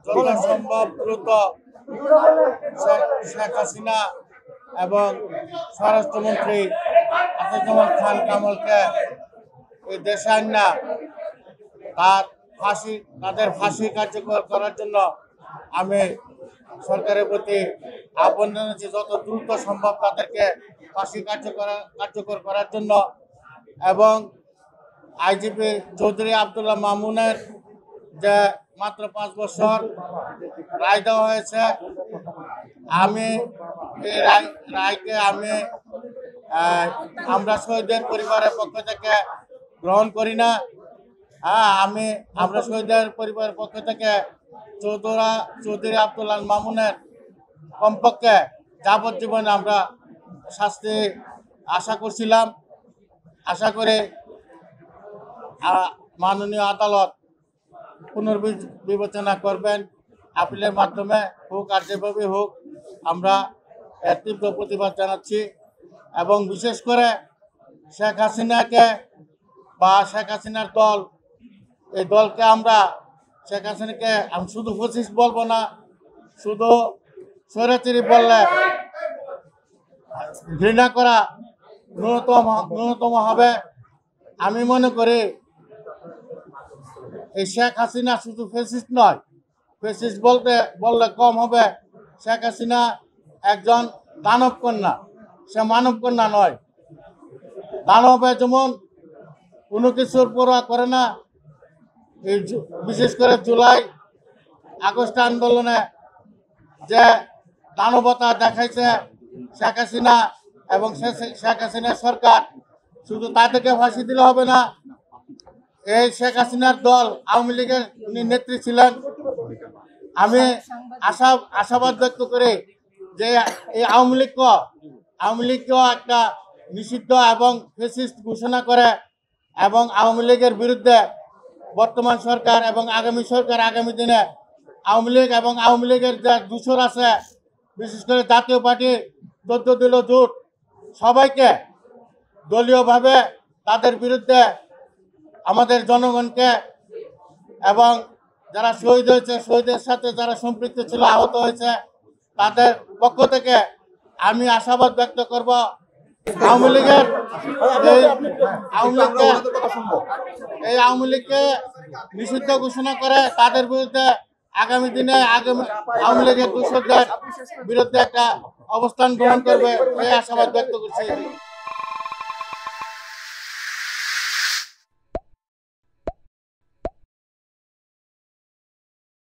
যত সম্ভব দ্রুত শেখ হাসিনা এবং স্বরাষ্ট্রমন্ত্রী আসাদুজ্জামান খান কামালকে এই দেশে আইনা তাদের ফাঁসি কার্যকর করার জন্য আমি সরকারের প্রতি আহ্বান জানাচ্ছি, যত দ্রুত সম্ভব তাদেরকে ফাঁসি কার্যকর করার জন্য। এবং আইজিপি চৌধুরী আব্দুল্লাহ মামুনের যে মাত্র 5 বছর রায় দেওয়া হয়েছে, আমি এই রায়কে আমরা শহীদের পরিবারের পক্ষ থেকে গ্রহণ করি না। আমরা শহীদের পরিবারের পক্ষ থেকে চৌধুরী আব্দুল্লাহ মামুনের কমপক্ষে যাবজ্জীবন আমরা শাস্তি আশা করছিলাম। আশা করে মাননীয় আদালত পুনর্বিবেচনা করবেন, আপিলের মাধ্যমে হোক আর যেভাবে হোক। আমরা এর তীব্র প্রতিবাদ জানাচ্ছি এবং বিশেষ করে শেখ হাসিনাকে বা শেখ হাসিনার দল, এই দলকে শেখ হাসিনাকে আমি শুধু ফ্যাসিস্ট বলবো না, শুধু স্বৈরাচারী বললে ঘৃণা করা ন্যূনতম হবে। আমি মনে করি এই শেখ হাসিনা শুধু ফ্যাসিস্ট নয়, ফ্যাসিস্ট বললে কম হবে। শেখ হাসিনা একজন দানব কন্যা, সে মানব কন্যা নয়। দানবে যেমন কোনো কিছুর পরোয়া করে না, এই বিশেষ করে জুলাই আগস্ট আন্দোলনে যে দানবতা দেখাইছে শেখ হাসিনা এবং শেখ হাসিনার সরকার, শুধু তাদেরকে ফাঁসি দিলে হবে না। এই শেখ হাসিনার দল আওয়ামী লীগের নেত্রী ছিলেন। আমি আশাবাদ ব্যক্ত করি যে এই আওয়ামী লীগকেও একটা নিষিদ্ধ এবং ফ্যাসিস্ট ঘোষণা করে এবং আওয়ামী লীগের বিরুদ্ধে বর্তমান সরকার এবং আগামী সরকার আগামী দিনে আওয়ামী লীগ এবং আওয়ামী লীগের যে দূষর আছে, বিশেষ করে জাতীয় পার্টি 14 দলীয় জোট, সবাইকে দলীয়ভাবে তাদের বিরুদ্ধে আমাদের জনগণকে এবং যারা শহীদ হয়েছে, শহীদের সাথে যারা সম্পৃক্ত ছিল, আহত হয়েছে, তাদের পক্ষ থেকে আমি আশাবাদ ব্যক্ত করব আওয়ামী লীগকে নিষিদ্ধ ঘোষণা করে তাদের বিরুদ্ধে আগামী দিনে আওয়ামী লীগের দূষকদের বিরুদ্ধে একটা অবস্থান গ্রহণ করবে, এই আশাবাদ ব্যক্ত করছি।